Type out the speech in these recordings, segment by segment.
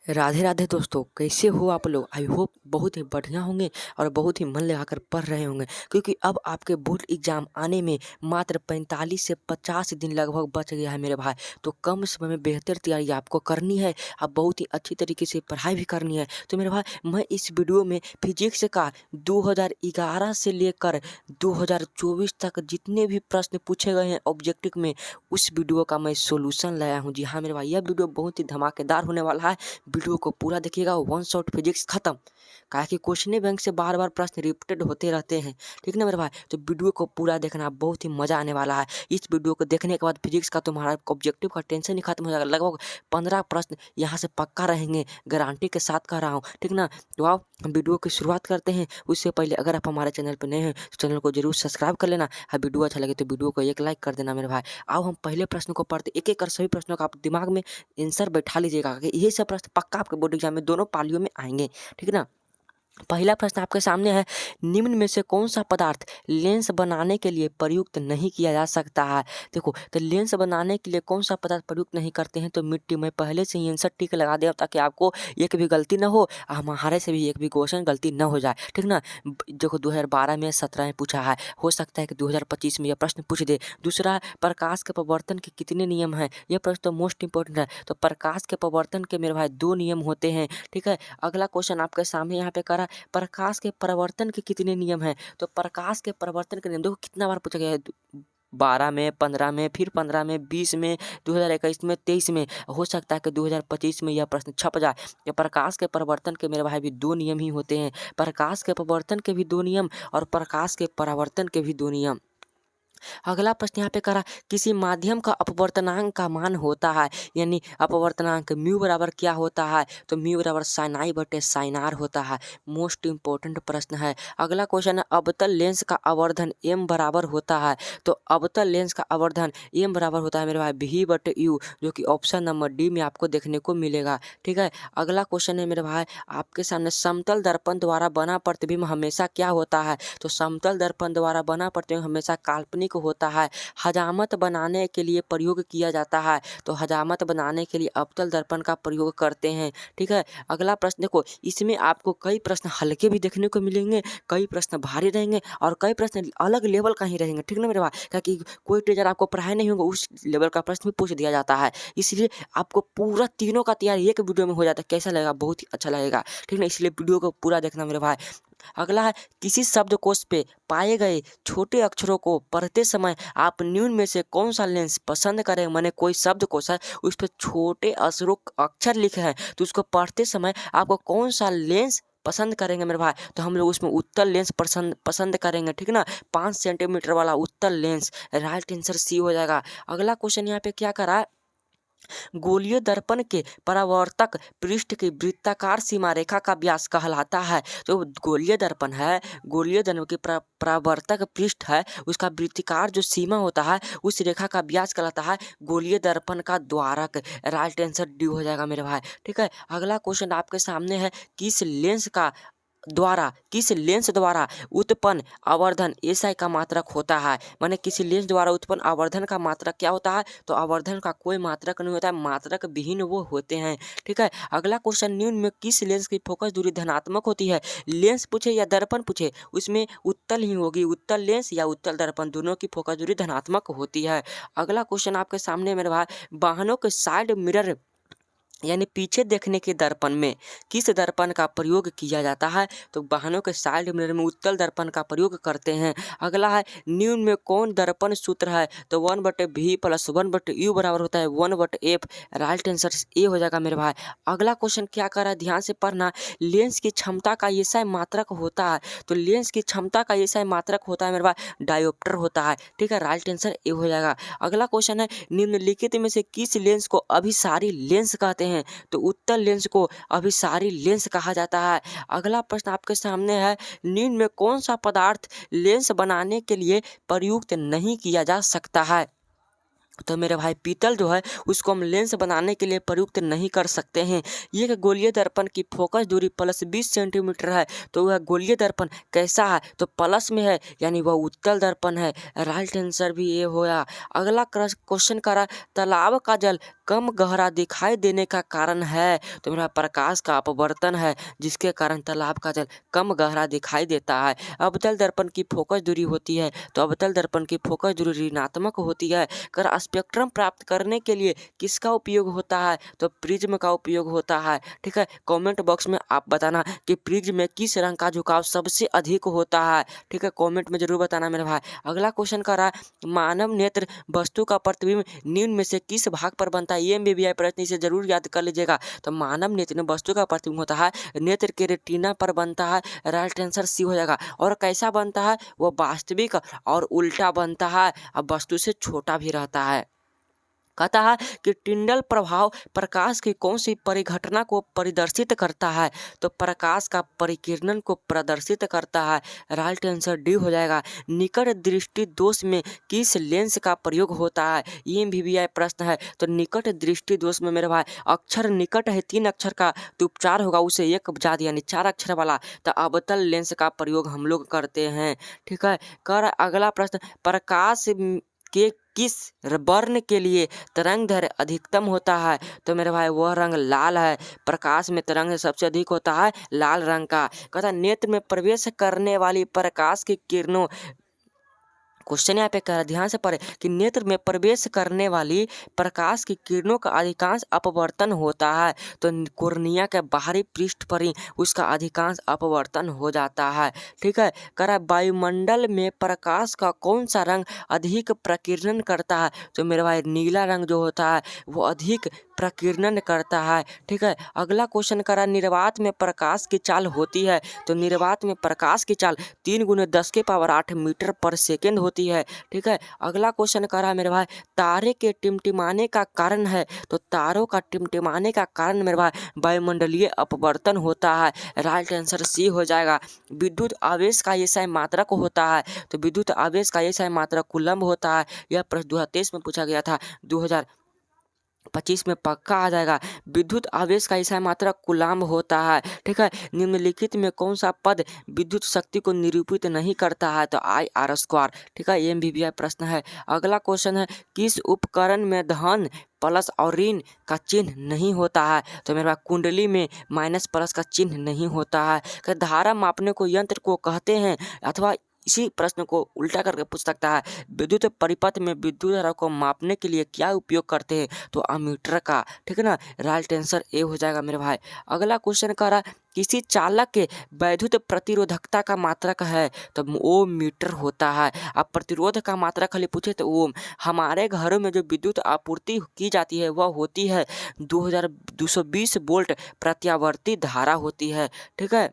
राधे राधे दोस्तों, कैसे हो आप लोग। आई होप बहुत ही बढ़िया होंगे और बहुत ही मन लगाकर पढ़ रहे होंगे, क्योंकि अब आपके बोर्ड एग्जाम आने में मात्र 45 से 50 दिन लगभग बच गया है मेरे भाई। तो कम समय में बेहतर तैयारी आपको करनी है, अब बहुत ही अच्छी तरीके से पढ़ाई भी करनी है। तो मेरे भाई, मैं इस वीडियो में फिजिक्स का 2011 से लेकर 2024 तक जितने भी प्रश्न पूछे गए हैं ऑब्जेक्टिव में, उस वीडियो का मैं सोल्यूशन लाया हूँ। जी हाँ मेरे भाई, यह वीडियो बहुत ही धमाकेदार होने वाला है। वीडियो को पूरा देखिएगा, वन शॉट फिजिक्स खत्म। काहे कि क्वेश्चन बैंक से बार बार प्रश्न रिपीटेड होते रहते हैं, ठीक ना मेरे भाई। तो वीडियो को पूरा देखना, बहुत ही मजा आने वाला है। इस वीडियो को देखने के बाद फिजिक्स का तुम्हारा ऑब्जेक्टिव का टेंशन ही खत्म हो जाएगा। लगभग 15 प्रश्न यहाँ से पक्का रहेंगे, गारंटी के साथ कह रहा हूँ, ठीक ना। तो आओ हम वीडियो की शुरुआत करते हैं। उससे पहले अगर आप हमारे चैनल पर नए हैं तो चैनल को जरूर सब्सक्राइब कर लेना। वीडियो अच्छा लगे तो वीडियो को एक लाइक कर देना मेरे भाई। आओ हम पहले प्रश्न को पढ़ते, एक एक कर सभी प्रश्नों का आप दिमाग में आंसर बैठा लीजिएगा कि ये सब प्रश्न पक्का आपके बोर्ड एग्जाम में दोनों पालियों में आएंगे, ठीक है ना। पहला प्रश्न आपके सामने है, निम्न में से कौन सा पदार्थ लेंस बनाने के लिए प्रयुक्त नहीं किया जा सकता है। देखो, तो लेंस बनाने के लिए कौन सा पदार्थ प्रयुक्त नहीं करते हैं, तो मिट्टी। मैं पहले से ही आंसर टिक लगा दिया ताकि आपको एक भी गलती ना हो, हमारे से भी एक भी क्वेश्चन गलती ना हो जाए, ठीक ना। देखो 2012 में 17 में पूछा है, हो सकता है कि 2025 में यह प्रश्न पूछ दे। दूसरा, प्रकाश के प्रवर्तन के कितने नियम हैं, यह प्रश्न तो मोस्ट इंपॉर्टेंट है। तो प्रकाश के प्रवर्तन के मेरे भाई 2 नियम होते हैं, ठीक है। अगला क्वेश्चन आपके सामने यहाँ पे करा, प्रकाश के परावर्तन के कितने नियम हैं। तो प्रकाश के परावर्तन के नियम देखो कितना बार पूछा गया है, 12 में, 15 में, फिर 15 में, 20 में, 2021 में, 23 में। हो सकता है कि 2025 में यह प्रश्न छप जाए। ये प्रकाश के परावर्तन के मेरे भाई भी 2 नियम ही होते हैं। प्रकाश के परावर्तन के भी 2 नियम और प्रकाश के परावर्तन के भी 2 नियम। अगला प्रश्न यहाँ पे करा, किसी माध्यम का अपवर्तनांक का मान होता है, यानी अपवर्तनांक म्यू बराबर क्या होता है, तो म्यू बराबर साइन आई बटे साइन आर होता है। मोस्ट इंपॉर्टेंट प्रश्न है। अगला क्वेश्चन है, अवतल लेंस का आवर्धन एम बराबर होता है। तो अवतल लेंस का आवर्धन एम बराबर होता है मेरे भाई वी बटे यू, जो कि ऑप्शन नंबर डी में आपको देखने को मिलेगा, ठीक है। अगला क्वेश्चन है मेरे भाई आपके सामने, समतल दर्पण द्वारा बना प्रतिबिंब हमेशा क्या होता है। तो समतल दर्पण द्वारा बना प्रतिबिंब हमेशा काल्पनिक होता है, हजामत बनाने के लिए प्रयोग किया जाता है। तो हजामत बनाने के लिए अवतल दर्पण का प्रयोग करते हैं, ठीक है। अगला प्रश्न देखो, इसमें आपको कई प्रश्न हल्के भी देखने को मिलेंगे, कई प्रश्न भारी रहेंगे और कई प्रश्न अलग लेवल का ही रहेंगे, ठीक ना मेरे भाई। क्योंकि कोई टीचर आपको पढ़ाई नहीं होगा उस लेवल का प्रश्न भी पूछ दिया जाता है, इसलिए आपको पूरा तीनों का तैयारी एक वीडियो में हो जाता है। कैसा लगेगा, बहुत ही अच्छा लगेगा, ठीक ना। इसलिए वीडियो को पूरा देखना मेरे भाई। अगला है, किसी शब्दकोश पे पाए गए छोटे अक्षरों को पढ़ते समय आप निम्न में से कौन सा लेंस पसंद करें। मैंने कोई शब्दकोश है उस पर छोटे अक्षरों अक्षर लिखे हैं, तो उसको पढ़ते समय आपको कौन सा लेंस पसंद करेंगे मेरे भाई। तो हम लोग उसमें उत्तल लेंस पसंद करेंगे, ठीक ना। 5 सेंटीमीटर वाला उत्तल लेंस, राइट आंसर सी हो जाएगा। अगला क्वेश्चन यहाँ पे क्या करा है, गोलीय दर्पण के परावर्तक पृष्ठ की वृत्ताकार सीमा रेखा का व्यास कहलाता है। जो गोलीय दर्पण है, गोलीय दर्पण के परावर्तक पृष्ठ है, उसका वृत्ताकार जो सीमा होता है उस रेखा का व्यास कहलाता है गोलीय दर्पण का द्वारक। राइट आंसर डी हो जाएगा मेरे भाई, ठीक है। अगला क्वेश्चन आपके सामने है, किस लेंस द्वारा उत्पन्न आवर्धन एसआई का मात्रक होता है। माने किसी लेंस द्वारा उत्पन्न आवर्धन का मात्रक क्या होता है, तो आवर्धन का कोई मात्रक नहीं होता है, मात्रक विहीन वो होते हैं, ठीक है। अगला क्वेश्चन, निम्न में किस लेंस की फोकस दूरी धनात्मक होती है। लेंस पूछे या दर्पण पूछे, उसमें उत्तल ही होगी, उत्तल लेंस या उत्तल दर्पण, दोनों की फोकस दूरी धनात्मक होती है। अगला क्वेश्चन आपके सामने मेरे भाई, वाहनों के साइड मिरर यानी पीछे देखने के दर्पण में किस दर्पण का प्रयोग किया जाता है। तो वाहनों के साइड मिरर में उत्तल दर्पण का प्रयोग करते हैं। अगला है, निम्न में कौन दर्पण सूत्र है। तो 1/v + 1/u बराबर होता है 1/f। राइट आंसर ए हो जाएगा मेरे भाई। अगला क्वेश्चन क्या कर रहा है, ध्यान से पढ़ना, लेंस की क्षमता का एसआई मात्रक होता है। तो लेंस की क्षमता का एसआई मात्रक होता है मेरे भाई डायोप्टर होता है, ठीक है। राइट आंसर ए हो जाएगा। अगला क्वेश्चन है, निम्नलिखित में से किस लेंस को अभिसारी लेंस कहते हैं। तो उत्तल लेंस को अभिसारी लेंस कहा जाता है। अगला प्रश्न आपके सामने है, निम्न में कौन सा पदार्थ लेंस बनाने के लिए प्रयुक्त नहीं किया जा सकता है। तो मेरे भाई पीतल जो है उसको हम लेंस बनाने के लिए प्रयुक्त नहीं कर सकते हैं। ये गोलीय दर्पण की फोकस दूरी +20 सेंटीमीटर है, तो वह गोलीय दर्पण कैसा है, तो प्लस में है, यानी वह उत्तल दर्पण है। राइट आंसर भी ये होया। अगला क्वेश्चन करा, तालाब का जल कम गहरा दिखाई देने का कारण है? तो मेरा प्रकाश का अपवर्तन है, जिसके कारण तालाब का जल कम गहरा दिखाई देता है। अवतल दर्पण की फोकस दूरी होती है, तो अवतल दर्पण की फोकस दूरी ऋणात्मक होती है। कर स्पेक्ट्रम प्राप्त करने के लिए किसका उपयोग होता है? तो प्रिज्म का उपयोग होता है। ठीक है, कमेंट बॉक्स में आप बताना कि प्रिज्म में किस रंग का झुकाव सबसे अधिक होता है। ठीक है, कमेंट में जरूर बताना मेरे भाई। अगला क्वेश्चन कर रहा है, मानव नेत्र वस्तु का प्रतिबिंब निम्न में से किस भाग पर बनता है? ये एमबीबीआई प्रश्न, इसे जरूर याद कर लीजिएगा। तो मानव नेत्र में वस्तु का प्रतिबिंब होता है नेत्र के रेटिना पर बनता है। राइट आंसर सी हो जाएगा। और कैसा बनता है? वो वास्तविक और उल्टा बनता है, अब वस्तु से छोटा भी रहता है। कहता है कि टिंडल प्रभाव प्रकाश की कौन सी परिघटना को प्रदर्शित करता है? तो प्रकाश का परिकिरणन को प्रदर्शित करता है। राइट आंसर डी हो जाएगा। निकट दृष्टि दोष में किस लेंस का प्रयोग होता है? ये एमबीबीआई प्रश्न है। तो निकट दृष्टि दोष में मेरे भाई अक्षर निकट है 3 अक्षर का, तो उपचार होगा उसे एक जात यानी 4 अक्षर वाला, तो अवतल लेंस का प्रयोग हम लोग करते हैं। ठीक है, कर अगला प्रश्न, प्रकाश के किस वर्ण के लिए तरंग दैर्घ्य अधिकतम होता है? तो मेरे भाई वह रंग लाल है। प्रकाश में तरंग सबसे अधिक होता है लाल रंग का। कहता नेत्र में प्रवेश करने वाली प्रकाश की किरणों, क्वेश्चन यहाँ पे कह रहा ध्यान से पढ़े कि नेत्र में प्रवेश करने वाली प्रकाश की किरणों का अधिकांश अपवर्तन होता है। तो कोर्निया के बाहरी पृष्ठ पर ही उसका अधिकांश अपवर्तन हो जाता है। ठीक है, कह रहा वायुमंडल में प्रकाश का कौन सा रंग अधिक प्रकीर्णन करता है? तो मेरे भाई नीला रंग जो होता है वो अधिक प्रकीर्णन करता है। ठीक है, अगला क्वेश्चन करा निर्वात में प्रकाश की चाल होती है। तो निर्वात में प्रकाश की चाल 3 × 10⁸ मीटर पर सेकेंड होती है। ठीक है, अगला क्वेश्चन करा मेरे भाई तारे के टिमटिमाने का कारण है। तो तारों का टिमटिमाने का कारण मेरे भाई वायुमंडलीय अपवर्तन होता है। राइट आंसर सी हो जाएगा। विद्युत आवेश का ये सही मात्रक होता है। तो विद्युत आवेश का ये सही मात्रक कूलम्ब होता है। यह प्रश्न 2023 में पूछा गया था, 2025 में पक्का आ जाएगा। विद्युत आवेश का ऐसा मात्रा कूलम्ब होता है। ठीक है, निम्नलिखित में कौन सा पद विद्युत शक्ति को निरूपित नहीं करता है? तो I/R²। ठीक है, एमबीबीआई प्रश्न है। अगला क्वेश्चन है किस उपकरण में धन प्लस और ऋण का चिन्ह नहीं होता है? तो मेरे पास कुंडली में माइनस प्लस का चिन्ह नहीं होता है। धारा मापने को यंत्र को कहते हैं, अथवा इसी प्रश्न को उल्टा करके पूछ सकता है विद्युत परिपथ में विद्युत धारा को मापने के लिए क्या उपयोग करते हैं? तो अमीटर का। ठीक है ना, राइट आंसर ए हो जाएगा मेरे भाई। अगला क्वेश्चन कह रहा किसी चालक के वैद्युत प्रतिरोधकता का मात्रक है? तो ओम मीटर होता है। अब प्रतिरोध का मात्रक खाली पूछे तो ओम। हमारे घरों में जो विद्युत आपूर्ति की जाती है वह होती है 2220 वोल्ट प्रत्यावर्ती धारा होती है। ठीक है,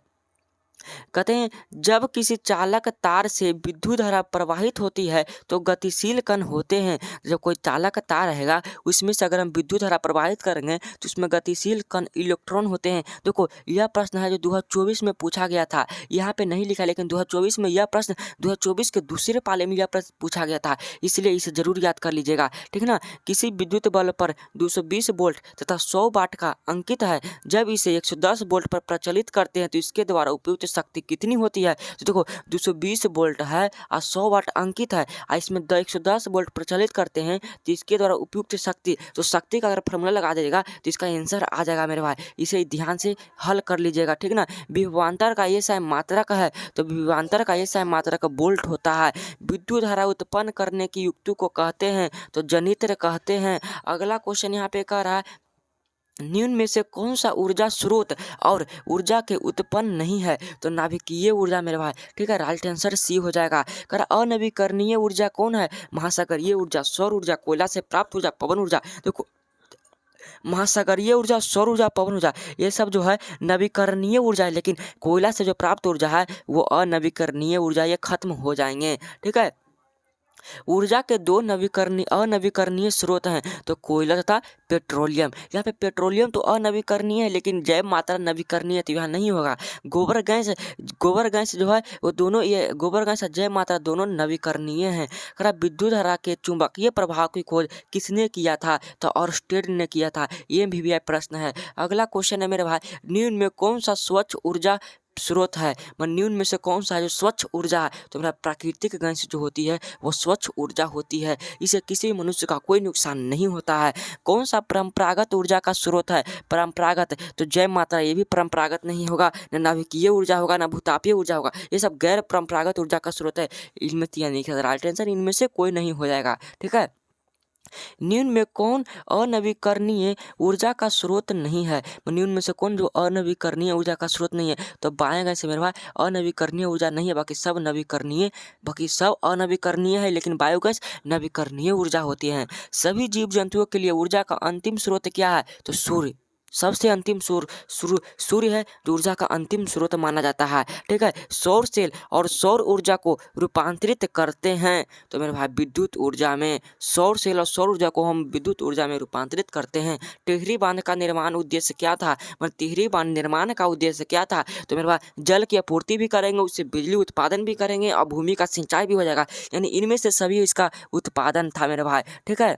कहते हैं जब किसी चालक तार से विद्युत धारा प्रवाहित होती है तो गतिशील कण होते हैं। जब कोई चालक तार रहेगा उसमें से अगर हम विद्युत धारा प्रवाहित करेंगे तो उसमें गतिशील कण इलेक्ट्रॉन होते हैं। देखो यह प्रश्न है जो 2024 में पूछा गया था, यहाँ पे नहीं लिखा, लेकिन 2024 में यह प्रश्न 2024 के दूसरे पाले में यह प्रश्न पूछा गया था, इसलिए इसे जरूर याद कर लीजिएगा। ठीक है ना, किसी विद्युत बल्ब पर 220 वोल्ट तथा 100 वाट का अंकित है। जब इसे 110 वोल्ट पर प्रचलित करते हैं तो इसके द्वारा उपयुक्त शक्ति कितनी होती है? तो देखो 220 वोल्ट है और 100 वाट अंकित है और इसमें 110 वोल्ट प्रचलित करते हैं तो इसके द्वारा उपयुक्त शक्ति, तो शक्ति का अगर फॉर्मूला लगा दीजिएगा तो इसका आंसर आ जाएगा मेरे भाई। इसे ध्यान से हल कर लीजिएगा। ठीक ना, विभवांतर का ये सही मात्रक है। तो विभवांतर का ये सही मात्रक वोल्ट होता है। विद्युत धारा उत्पन्न करने की युक्ति को कहते हैं तो जनित्र कहते हैं। अगला क्वेश्चन यहाँ पे कह रहा है निम्न में से कौन सा ऊर्जा स्रोत और ऊर्जा के उत्पन्न नहीं है? तो नाभिकीय ऊर्जा मेरे भाई। ठीक है, राइट आंसर सी हो जाएगा। कर अनवीकरणीय ऊर्जा कौन है? महासागरीय ऊर्जा, सौर ऊर्जा, कोयला से प्राप्त ऊर्जा, पवन ऊर्जा। देखो महासागरीय ऊर्जा, सौर ऊर्जा, पवन ऊर्जा ये सब जो है नवीकरणीय ऊर्जा है, लेकिन कोयला से जो प्राप्त ऊर्जा है वो अनवीकरणीय ऊर्जा, ये खत्म हो जाएंगे। ठीक है, ऊर्जा के दो अनवीकरणीय स्रोत हैं तो कोयला तथा पेट्रोलियम। यहाँ पे पेट्रोलियम तो अनवीकरणीय है लेकिन जैव मात्रा नवीकरणीय, तो यहाँ नहीं होगा। गोबर गैस जो है वो दोनों, ये गोबर गैस और जैव मात्रा दोनों नवीकरणीय हैं। विद्युत धारा के चुंबकीय प्रभाव की खोज किसने किया था? तो ऑर्स्टेड ने किया था। ये भी प्रश्न है। अगला क्वेश्चन है मेरे भाई निम्न में कौन सा स्वच्छ ऊर्जा स्रोत है, निम्न में से कौन सा है जो स्वच्छ ऊर्जा है? तो मेरा प्राकृतिक गैस जो होती है वो स्वच्छ ऊर्जा होती है, इसे किसी मनुष्य का कोई नुकसान नहीं होता है। कौन सा परंपरागत ऊर्जा का स्रोत है? परंपरागत, तो जैव मात्रा ये भी परंपरागत नहीं होगा, न नाभिकीय ऊर्जा होगा, न भूतापीय ऊर्जा होगा, ये सब गैर परंपरागत ऊर्जा का स्रोत है। इनमें तीन नहीं खेल रहा टेंशन, इनमें से कोई नहीं हो जाएगा। ठीक है, निम्न में कौन अनवीकरणीय ऊर्जा का स्रोत नहीं है? निम्न में से कौन जो अनवीकरणीय ऊर्जा का स्रोत नहीं है? तो बाएं गैस से मेरे भाई अनवीकरणीय ऊर्जा नहीं है, बाकी सब नवीकरणीय, बाकी सब अनवीकरणीय है, लेकिन बायोगैस नवीकरणीय ऊर्जा होती है। सभी जीव जंतुओं के लिए ऊर्जा का अंतिम स्रोत क्या है? तो सूर्य, सबसे अंतिम सूर्य है जो ऊर्जा का अंतिम स्रोत माना जाता है। ठीक है, सौर सेल और सौर ऊर्जा को रूपांतरित करते हैं। तो मेरे भाई विद्युत ऊर्जा में सौर सेल और सौर ऊर्जा को हम विद्युत ऊर्जा में रूपांतरित करते हैं। टिहरी बांध का निर्माण उद्देश्य क्या था? टिहरी बांध निर्माण का उद्देश्य क्या था? तो मेरे भाई जल की आपूर्ति भी करेंगे, उससे बिजली उत्पादन भी करेंगे और भूमि का सिंचाई भी हो जाएगा, यानी इनमें से सभी इसका उत्पादन था मेरे भाई। ठीक है,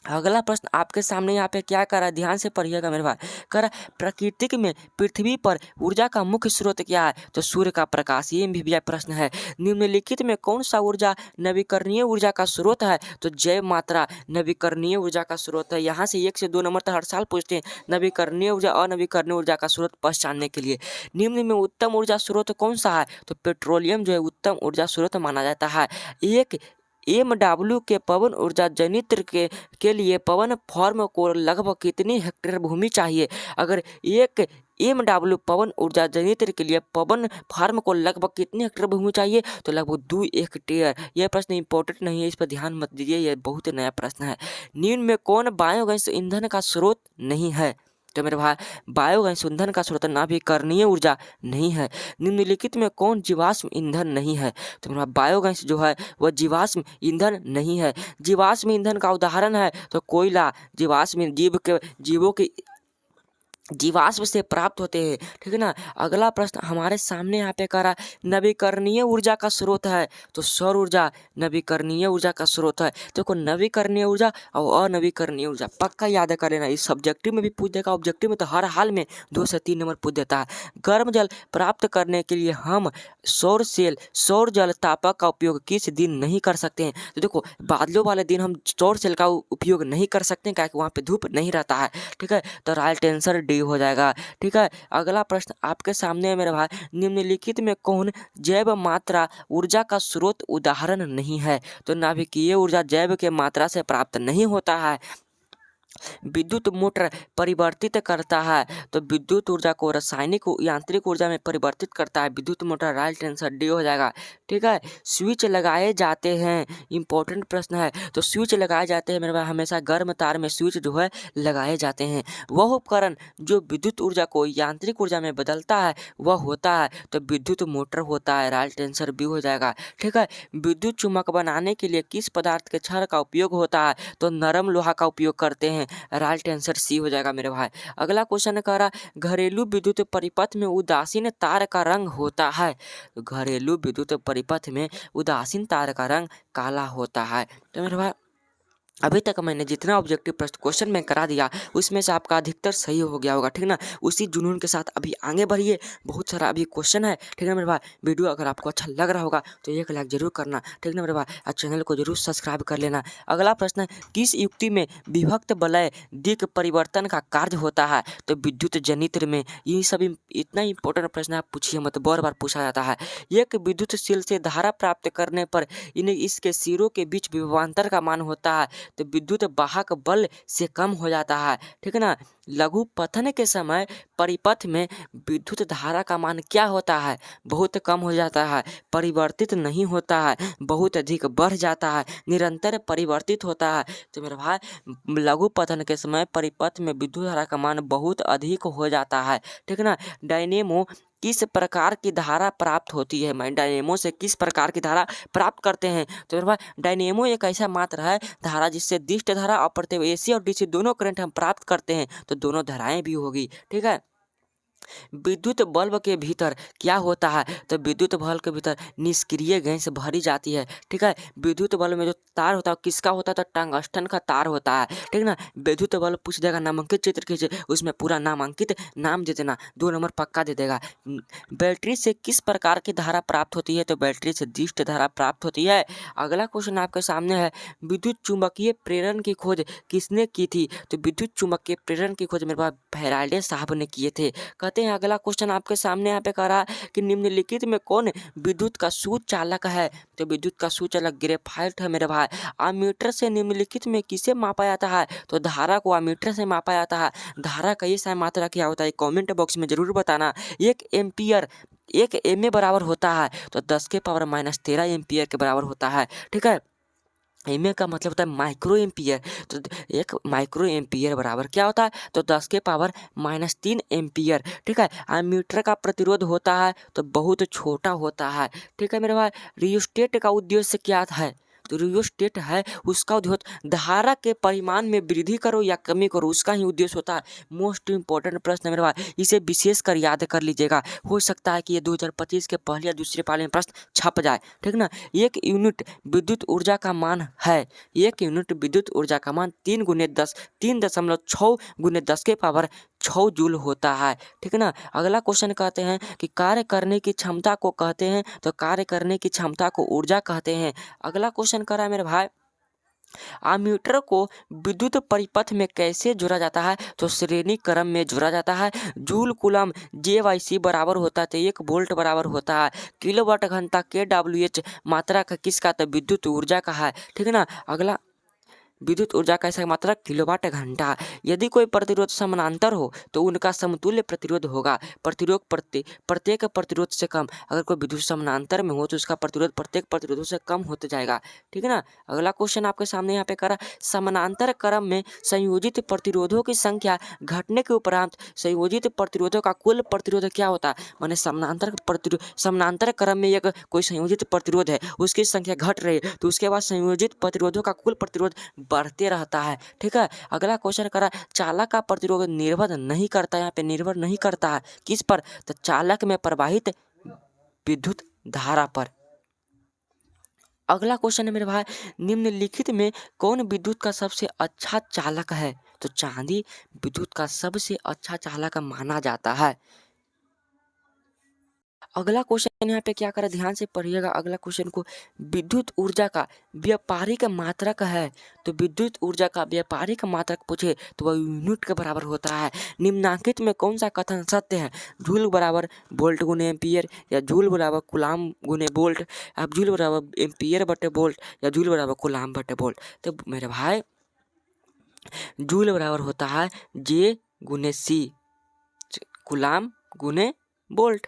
अगला प्रश्न आपके सामने यहाँ पे क्या करा, ध्यान से पढ़िएगा मेरे भाई। करा प्राकृतिक में पृथ्वी पर ऊर्जा का मुख्य स्रोत क्या है? तो सूर्य का प्रकाश, ये भी प्रश्न है। निम्नलिखित में कौन सा ऊर्जा नवीकरणीय ऊर्जा का स्रोत है? तो जैव मात्रा नवीकरणीय ऊर्जा का स्रोत है। यहाँ से 1 से 2 नंबर तक हर साल पूछते हैं नवीकरणीय ऊर्जा अनवीकरणीय ऊर्जा का स्रोत पहचानने के लिए। निम्न में उत्तम ऊर्जा स्रोत कौन सा है? तो पेट्रोलियम जो है उत्तम ऊर्जा स्रोत माना जाता है। एक MW के पवन ऊर्जा जनित्र के लिए पवन फार्म को लगभग कितनी हेक्टेयर भूमि चाहिए? अगर 1 MW पवन ऊर्जा जनित्र के लिए पवन फार्म को लगभग कितनी हेक्टेयर भूमि चाहिए? तो लगभग 2 हेक्टेयर। यह प्रश्न इंपॉर्टेंट नहीं है, इस पर ध्यान मत दीजिए, यह बहुत नया प्रश्न है। निम्न में कौन बायोगैस ईंधन का स्रोत नहीं है? तो मेरे भाई बायोगैस ईंधन का स्रोत नवीकरणीय ऊर्जा नहीं है। निम्नलिखित में कौन जीवाश्म ईंधन नहीं है? तो मेरा बायोगैस जो है वह जीवाश्म ईंधन नहीं है। जीवाश्म ईंधन का उदाहरण है तो कोयला जीवाश्म जीवों के जीवाश्म से प्राप्त होते हैं। ठीक है ना। अगला प्रश्न हमारे सामने यहाँ पे करा नवीकरणीय ऊर्जा का स्रोत है, तो सौर ऊर्जा नवीकरणीय ऊर्जा का स्रोत है। देखो नवीकरणीय ऊर्जा और अनवीकरणीय ऊर्जा पक्का याद कर लेना, इस सब्जेक्टिव में भी पूछ देगा, ऑब्जेक्टिव में तो हर हाल में 2 से 3 नंबर पूछ देता है। गर्म जल प्राप्त करने के लिए हम सौर सेल सौर जल तापक का उपयोग किस दिन नहीं कर सकते हैं? तो देखो बादलों वाले दिन हम सौर सेल का उपयोग नहीं कर सकते हैं, क्योंकि वहाँ पे धूप नहीं रहता है। ठीक है, तो राइट आंसर डी हो जाएगा। ठीक है, अगला प्रश्न आपके सामने है मेरे भाई, निम्नलिखित में कौन जैव मात्रा ऊर्जा का स्रोत उदाहरण नहीं है? तो नाभिकीय ऊर्जा जैव के मात्रा से प्राप्त नहीं होता है। विद्युत मोटर परिवर्तित करता है, तो विद्युत ऊर्जा को रासायनिक यांत्रिक ऊर्जा में परिवर्तित करता है विद्युत मोटर। राइट आंसर डी हो जाएगा। ठीक है, स्विच लगाए जाते हैं, इंपॉर्टेंट प्रश्न है। तो स्विच लगाए जाते हैं मेरे भाई, हमेशा गर्म तार में स्विच जो है लगाए जाते हैं। वह उपकरण जो विद्युत ऊर्जा को यांत्रिक ऊर्जा में बदलता है वह होता है तो विद्युत मोटर होता है। राइट आंसर बी हो जाएगा। ठीक है, विद्युत चुम्बक बनाने के लिए किस पदार्थ के क्षण का उपयोग होता है? तो नरम लोहा का उपयोग करते हैं। राइट आंसर सी हो जाएगा मेरे भाई। अगला क्वेश्चन कह रहा घरेलू विद्युत परिपथ में उदासीन तार का रंग होता है। घरेलू विद्युत परिपथ में उदासीन तार का रंग काला होता है। तो मेरे भाई अभी तक मैंने जितना ऑब्जेक्टिव प्रश्न क्वेश्चन में करा दिया उसमें से आपका अधिकतर सही हो गया होगा। ठीक ना, उसी जुनून के साथ अभी आगे बढ़िए, बहुत सारा अभी क्वेश्चन है। ठीक है मेरे भाई, वीडियो अगर आपको अच्छा लग रहा होगा तो 1 लाइक जरूर करना। ठीक ना मेरे भाई, और चैनल को जरूर सब्सक्राइब कर लेना। अगला प्रश्न है किस युक्ति में विभक्त वलय दिक् परिवर्तन का कार्य होता है? तो विद्युत जनित्र में। ये सभी इतना इंपॉर्टेंट प्रश्न आप पूछिए मत, बार बार पूछा जाता है। एक विद्युत सेल से धारा प्राप्त करने पर इन्हें इसके सिरों के बीच विभवांतर का मान होता है तो विद्युत वाहक बल से कम हो जाता है। ठीक है ना। लघु पतन के समय परिपथ में विद्युत धारा का मान क्या होता है? बहुत कम हो जाता है, परिवर्तित नहीं होता है, बहुत अधिक बढ़ जाता है, निरंतर परिवर्तित होता है। तो मेरे भाई लघु पतन के समय परिपथ में विद्युत धारा का मान बहुत अधिक हो जाता है। ठीक है ना। डायनेमो किस प्रकार की धारा प्राप्त होती है? मैं डायनेमो से किस प्रकार की धारा प्राप्त करते हैं? तो मेरे भाई डायनेमो एक ऐसा मात्रा है धारा जिससे दिष्ट धारा और प्रत्यय AC और DC दोनों करंट हम प्राप्त करते हैं, तो दोनों धाराएं भी होगी। ठीक है, विद्युत बल्ब के भीतर क्या होता है, तो विद्युत बल्ब के भीतर निष्क्रिय गैस भरी जाती है। ठीक है, विद्युत बल्ब में जो तार होता है वो किसका होता है, तो टंगस्टन का तार होता है। ठीक ना, विद्युत बल्ब पूछ देगा नामांकित चित्र खींचे, उसमें पूरा नामांकित नाम दे देना, 2 नंबर पक्का दे देगा। बैटरी से किस प्रकार की धारा प्राप्त होती है, तो बैटरी से दिष्ट धारा प्राप्त होती है। अगला क्वेश्चन आपके सामने है, विद्युत चुंबकीय प्रेरण की खोज किसने की थी, तो विद्युत चुंबकीय प्रेरण की खोज मेरे पास फैराडे साहब ने किए थे। कहते हैं अगला क्वेश्चन आपके सामने यहाँ पे कह रहा है कि निम्नलिखित में कौन विद्युत का सुचालक है, तो विद्युत का सुचालक ग्रेफाइट है मेरे भाई। अमीटर से निम्नलिखित में किसे मापा जाता है, तो धारा को अमीटर से मापा जाता है। धारा का ये मात्रा क्या होता है, कमेंट बॉक्स में जरूर बताना। 1 एम्पियर 1 बराबर होता है, तो 10 के पावर -13 एम्पियर के बराबर होता है। ठीक है, एम का मतलब होता है माइक्रो एम्पियर, तो 1 माइक्रो एम्पियर बराबर क्या होता है, तो 10 के पावर -3 एम्पियर। ठीक है, एमीटर का प्रतिरोध होता है तो बहुत छोटा होता है। ठीक है मेरे भाई, रियोस्टेट का उद्देश्य क्या है, तो रियोस्टेट है उसका उद्देश्य धारा के परिमाण में वृद्धि करो या कमी करो, उसका ही उद्देश्य होता है। मोस्ट इंपॉर्टेंट प्रश्न है मेरे भाई, इसे विशेष कर याद कर लीजिएगा, हो सकता है कि ये 2025 के पहले या दूसरे पाले में प्रश्न छप जाए। ठीक ना, 1 यूनिट विद्युत ऊर्जा का मान है, 1 यूनिट विद्युत ऊर्जा का मान 3 गुने 10 के पावर 6 जूल होता है। ठीक है ना, अगला क्वेश्चन कहते हैं कि कार्य करने की क्षमता को कहते हैं, तो कार्य करने की क्षमता को ऊर्जा कहते हैं। अगला क्वेश्चन करा है मेरे भाई, अमीटर को विद्युत परिपथ में कैसे जोड़ा जाता है, तो श्रेणी क्रम में जोड़ा जाता है। जूल कूलम JYC बराबर होता है, तो 1 वोल्ट बराबर होता है। किलोवाट घंटा KWH मात्रा का किसका, तो विद्युत ऊर्जा का है। ठीक है ना, अगला विद्युत ऊर्जा का ऐसा मात्रा किलोवाट घंटा। यदि कोई प्रतिरोध समानांतर हो तो उनका समतुल्य प्रतिरोध होगा, प्रतिरोध प्रत्येक प्रतिरोध से कम। अगर कोई विद्युत समानांतर में हो तो उसका प्रतिरोध प्रत्येक प्रतिरोधों से कम होते जाएगा। ठीक है ना, अगला क्वेश्चन आपके सामने यहाँ पे करा, समानांतर क्रम में संयोजित प्रतिरोधों की संख्या घटने के उपरांत संयोजित प्रतिरोधों का कुल प्रतिरोध क्या होता है, माने समानांतर क्रम में एक कोई संयोजित प्रतिरोध है, उसकी संख्या घट रही है तो उसके बाद संयोजित प्रतिरोधों का कुल प्रतिरोध बढ़ते रहता है। ठीक है, अगला क्वेश्चन करा, चालक का प्रतिरोध निर्भर नहीं करता, यहाँ पे निर्भर नहीं करता है किस पर, तो चालक में प्रवाहित विद्युत धारा पर। अगला क्वेश्चन है मेरे भाई, निम्नलिखित में कौन विद्युत का सबसे अच्छा चालक है, तो चांदी विद्युत का सबसे अच्छा चालक माना जाता है। अगला क्वेश्चन यहाँ पे क्या करें, ध्यान से पढ़िएगा अगला क्वेश्चन को, विद्युत ऊर्जा का व्यापारिक मात्रक है, तो विद्युत ऊर्जा का व्यापारिक मात्रक पूछे तो वह यूनिट के बराबर होता है। निम्नांकित में कौन सा कथन सत्य है, जूल बराबर वोल्ट गुने एम्पियर, या जूल बराबर कुलाम गुने वोल्ट, अब जूल बराबर एम्पियर बटे वोल्ट, या जूल बराबर कुलाम बटे वोल्ट। तो मेरे भाई जूल बराबर होता है J गुने C, कुलाम गुने वोल्ट।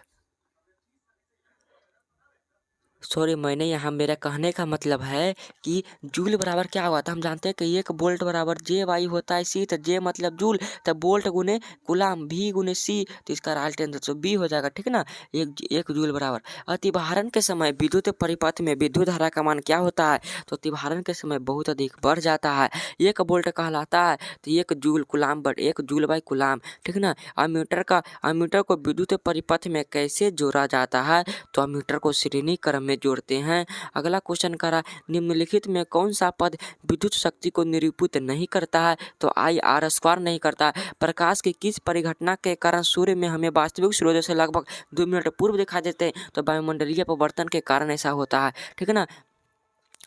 सॉरी, मैंने यहाँ मेरा कहने का मतलब है कि जूल बराबर क्या हुआ था, हम जानते हैं कि 1 वोल्ट बराबर JY होता है C, तो J मतलब जूल, तब वोल्ट गुने कुलाम V गुने C, तो इसका राइट आंसर तो B हो जाएगा। ठीक है ना, एक जूल बराबर। अतिभारण के समय विद्युत परिपथ में विद्युत धारा का मान क्या होता है, तो अतिभारण के समय बहुत अधिक बढ़ जाता है, 1 वोल्ट कहलाता है, तो 1 जूल कुलाम बट 1 जूल बाई कुलाम। ठीक है ना, अमीटर को विद्युत परिपथ में कैसे जोड़ा जाता है, तो अमीटर को श्रेणी क्रम में जोड़ते हैं। अगला क्वेश्चन करा, निम्नलिखित में कौन सा पद विद्युत शक्ति को निरूपित नहीं करता है, तो IR² नहीं करता। प्रकाश की किस परिघटना के कारण सूर्य में हमें वास्तविक सूर्योदय से लगभग 2 मिनट पूर्व दिखाई देते हैं, तो वायुमंडलीय परिवर्तन के कारण ऐसा होता है। ठीक है ना,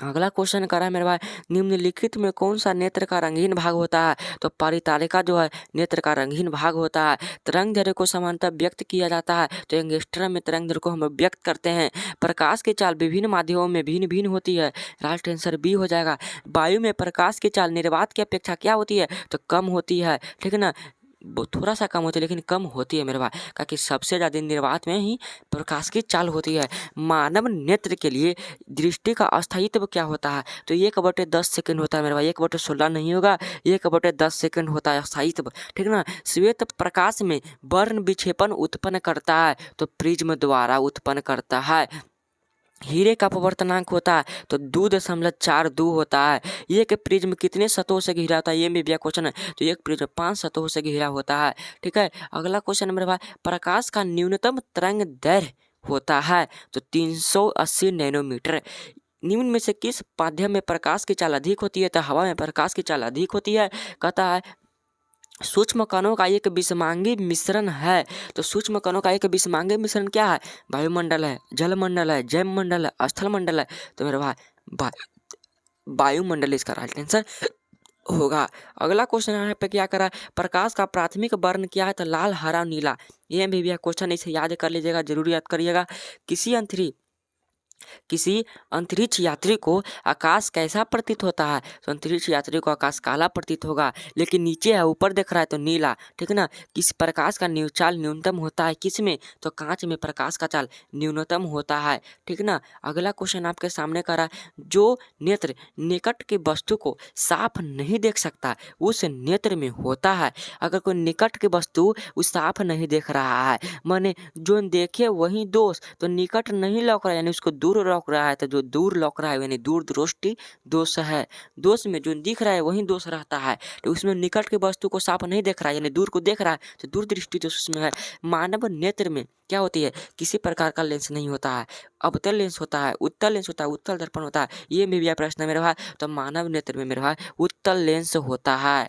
अगला क्वेश्चन करा है मेरे भाई, निम्नलिखित में कौन सा नेत्र का रंगीन भाग होता है, तो परितालिका जो है नेत्र का रंगीन भाग होता है। तरंग दैर्ध्य को समानतः व्यक्त किया जाता है, तो एंगस्ट्रम में तरंग दैर्ध्य को हम व्यक्त करते हैं। प्रकाश की चाल विभिन्न माध्यमों में भिन्न भिन्न होती है, राइट आंसर B हो जाएगा। वायु में प्रकाश की चाल निर्वात की अपेक्षा क्या होती है, तो कम होती है। ठीक है ना, थोड़ा सा कम होती है लेकिन कम होती है मेरे भाई, क्योंकि सबसे ज़्यादा निर्वात में ही प्रकाश की चाल होती है। मानव नेत्र के लिए दृष्टि का अस्थायित्व क्या होता है, तो 1/10 सेकंड होता है मेरे भाई, 1/16 नहीं होगा, 1/10 सेकंड होता है अस्थायित्व। ठीक है ना, श्वेत प्रकाश में वर्ण विक्षेपण उत्पन्न करता है, तो प्रिज्म द्वारा उत्पन्न करता है। हीरे का अपवर्तनांक होता है तो 2.42 होता है। एक प्रिज्म कितने सतहों से घिरा होता है, ये भी क्वेश्चन है। तो एक प्रिज्म 5 सतहों से घिरा होता है। ठीक है, अगला क्वेश्चन मेरे भाई, प्रकाश का न्यूनतम तरंग दैर्घ्य होता है तो 380 नैनोमीटर। निम्न में से किस माध्यम में प्रकाश की चाल अधिक होती है, तो हवा में प्रकाश की चाल अधिक होती है। कहता है सूक्ष्म कणों का एक विषमांगी मिश्रण है, तो सूक्ष्म कणों का एक विषमांगी मिश्रण क्या है, वायुमंडल है, जलमंडल है, जैव मंडल है, स्थल मंडल है। तो मेरे भाई वायुमंडल इसका राइट आंसर होगा। अगला क्वेश्चन यहाँ पे क्या करा, प्रकाश का प्राथमिक वर्ण क्या है, तो लाल, हरा, नीला। ये भी क्वेश्चन इसे याद कर लीजिएगा, जरूर याद करिएगा। किसी अंतरिक्ष यात्री को आकाश कैसा प्रतीत होता है, तो अंतरिक्ष यात्री को आकाश काला प्रतीत होगा, लेकिन नीचे है ऊपर देख रहा है तो नीला। ठीक है ना, किस प्रकाश का चाल न्यूनतम होता है, किस में, तो कांच में प्रकाश का चाल न्यूनतम होता है। ठीक है ना, अगला क्वेश्चन आपके सामने करा, जो नेत्र निकट की वस्तु को साफ नहीं देख सकता उस नेत्र में होता है। अगर कोई निकट की वस्तु उस साफ नहीं देख रहा है, माने जो देखे वही दोष, तो निकट नहीं लौक रहा है यानी उसको दूर लौक रहा है, तो जो दूर लौक रहा है यानी दूर दृष्टि दोष है। दोष में जो दिख रहा है वही दोष रहता है, तो उसमें निकट की वस्तु को साफ नहीं देख रहा है यानी दूर को देख रहा है, तो दूर दृष्टि दोष उसमें है। मानव नेत्र में क्या होती है, किसी प्रकार का लेंस नहीं होता है, अवतल लेंस होता है, उत्तल लेंस होता है, उत्तल दर्पण होता है। ये भी प्रश्न है मेरे भाई, तो मानव नेत्र में मेरे भाई उत्तल लेंस होता है।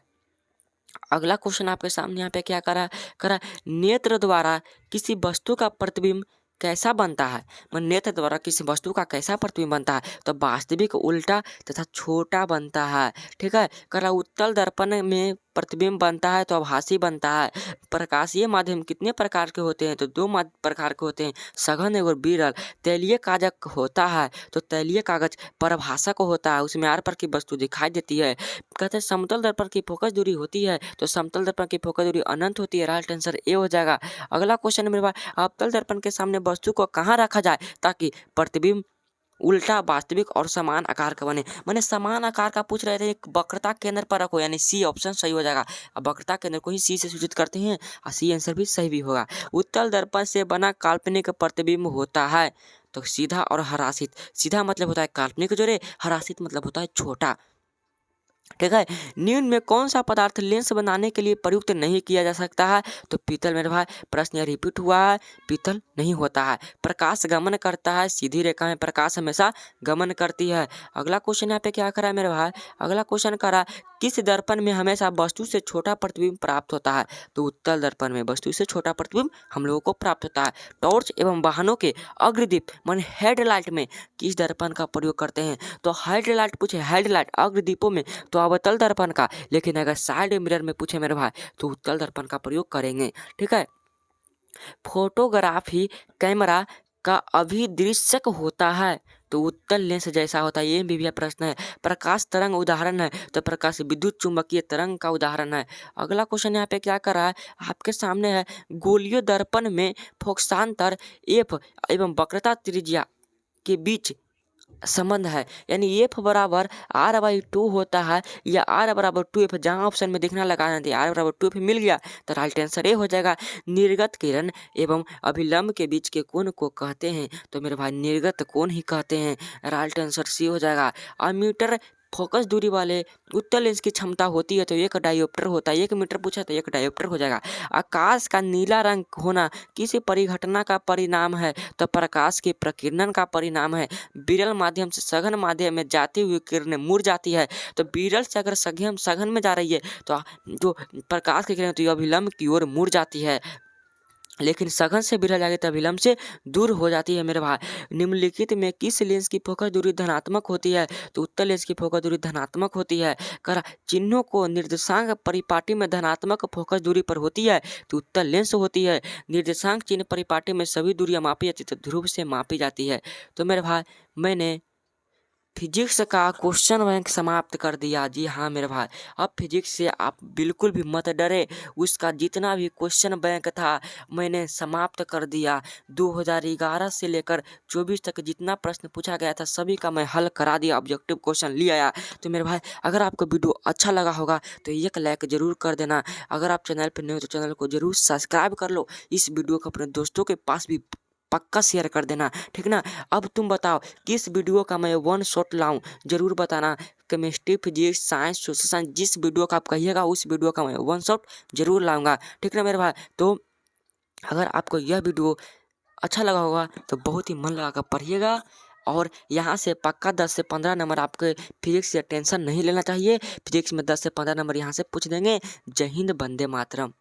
अगला क्वेश्चन आपके सामने यहाँ पे क्या करा करा नेत्र द्वारा किसी वस्तु का प्रतिबिंब कैसा बनता है, नेत्र द्वारा किसी वस्तु का कैसा प्रतिबिंब बनता है, तो वास्तविक, उल्टा तथा छोटा बनता है। ठीक है, करा उत्तल दर्पण में प्रतिबिंब बनता है तो आभासी बनता है। प्रकाशीय माध्यम कितने प्रकार के होते हैं, तो दो प्रकार के होते हैं, सघन और विरल। तैलीय कागज होता है तो तैलीय कागज परभाषक होता है, उसमें आर पर की वस्तु दिखाई देती है। कहते हैं समतल दर्पण की फोकस दूरी होती है, तो समतल दर्पण की फोकस दूरी अनंत होती है, राइट आंसर ए हो जाएगा। अगला क्वेश्चन मेरे पास, अवतल दर्पण के सामने वस्तु को कहाँ रखा जाए ताकि प्रतिबिंब उल्टा, वास्तविक और समान आकार का बने। मैंने समान आकार का पूछ रहे थे, एक वक्रता केंद्र पर रखो, यानी सी ऑप्शन सही हो जाएगा। अब वक्रता केंद्र को ही सी से सूचित करते हैं और सी आंसर भी सही भी होगा। उत्तल दर्पण से बना काल्पनिक प्रतिबिंब होता है तो सीधा और हरासित। सीधा मतलब होता है काल्पनिक जोड़े, हरासित मतलब होता है छोटा। ठीक है, निम्न में कौन सा पदार्थ लेंस बनाने के लिए प्रयुक्त नहीं किया जा सकता है, तो पीतल। मेरे भाई प्रश्न यह रिपीट हुआ है, पीतल नहीं होता है। प्रकाश गमन करता है, सीधी रेखा में प्रकाश हमेशा गमन करती है। अगला क्वेश्चन यहाँ पे क्या करा है मेरे भाई, अगला क्वेश्चन करा किस दर्पण में हमेशा वस्तु से छोटा प्रतिबिंब प्राप्त होता है, तो उत्तल दर्पण में वस्तु से छोटा प्रतिबिंब हम लोगों को प्राप्त होता है। टॉर्च एवं वाहनों के अग्रदीप माने हेडलाइट में किस दर्पण का प्रयोग करते हैं, तो हेडलाइट पूछे, हेडलाइट अग्रदीपों में तो अवतल दर्पण का, लेकिन अगर साइड मिरर में पूछे मेरे भाई तो उत्तल दर्पण का प्रयोग करेंगे। ठीक है, फोटोग्राफी कैमरा का अभिदृश्यक होता है तो उत्तल लेंस जैसा होता है। ये भी प्रश्न है। प्रकाश तरंग उदाहरण है, तो प्रकाश विद्युत चुंबकीय तरंग का उदाहरण है। अगला क्वेश्चन यहाँ पे क्या कर रहा है आपके सामने है, गोलीय दर्पण में फोकसांतर एफ एवं वक्रता त्रिज्या के बीच संबंध है, यानी एफ बराबर r/2 होता है या r बराबर 2f, जहाँ ऑप्शन में दिखना लगाना थी r बराबर 2f मिल गया तो राइट आंसर ए हो जाएगा। निर्गत किरण एवं अभिलंब के बीच के कोण को कहते हैं, तो मेरे भाई निर्गत कोण ही कहते हैं, राइट आंसर सी हो जाएगा। अमीटर फोकस दूरी वाले उत्तल लेंस की क्षमता होती है तो एक डायोप्टर होता है, 1 मीटर पूछा तो 1 डायोप्टर हो जाएगा। आकाश का नीला रंग होना किसी परिघटना का परिणाम है, तो प्रकाश के प्रकीर्णन का परिणाम है। विरल माध्यम से सघन माध्यम में जाती हुई किरणें मुड़ जाती है, तो विरल से अगर सघन में जा रही है तो जो प्रकाश की किरण होती है अभिलंब की ओर मुड़ जाती है, लेकिन सघन से विरल जाएगी तो अभिलंब से दूर हो जाती है। मेरे भाई निम्नलिखित में किस लेंस की फोकस दूरी धनात्मक होती है, तो उत्तल लेंस की फोकस दूरी धनात्मक होती है। करा चिन्हों को निर्देशांक परिपाटी में धनात्मक फोकस दूरी पर होती है तो उत्तल लेंस होती है। निर्देशांक चिन्ह परिपाटी में सभी दूरियां मापी जाती है तो ध्रुव से मापी जाती है। तो मेरे भाई मैंने फिजिक्स का क्वेश्चन बैंक समाप्त कर दिया। जी हाँ मेरे भाई, अब फिजिक्स से आप बिल्कुल भी मत डरे, उसका जितना भी क्वेश्चन बैंक था मैंने समाप्त कर दिया। 2011 से लेकर 24 तक जितना प्रश्न पूछा गया था सभी का मैं हल करा दिया, ऑब्जेक्टिव क्वेश्चन ले आया। तो मेरे भाई अगर आपको वीडियो अच्छा लगा होगा तो एक लाइक ज़रूर कर देना। अगर आप चैनल पर नए हो तो चैनल को ज़रूर सब्सक्राइब कर लो। इस वीडियो को अपने दोस्तों के पास भी पक्का शेयर कर देना, ठीक ना। अब तुम बताओ किस वीडियो का मैं वन शॉट लाऊं, जरूर बताना। Chemistry, physics, science, social science, जिस वीडियो का आप कहिएगा उस वीडियो का मैं वन शॉट जरूर लाऊंगा, ठीक ना मेरे भाई। तो अगर आपको यह वीडियो अच्छा लगा होगा तो बहुत ही मन लगा कर पढ़िएगा, और यहाँ से पक्का 10 से 15 नंबर आपके फिजिक्स से टेंशन नहीं लेना चाहिए। फिजिक्स में 10 से 15 नंबर यहाँ से पूछ देंगे। जय हिंद, वंदे मातरम।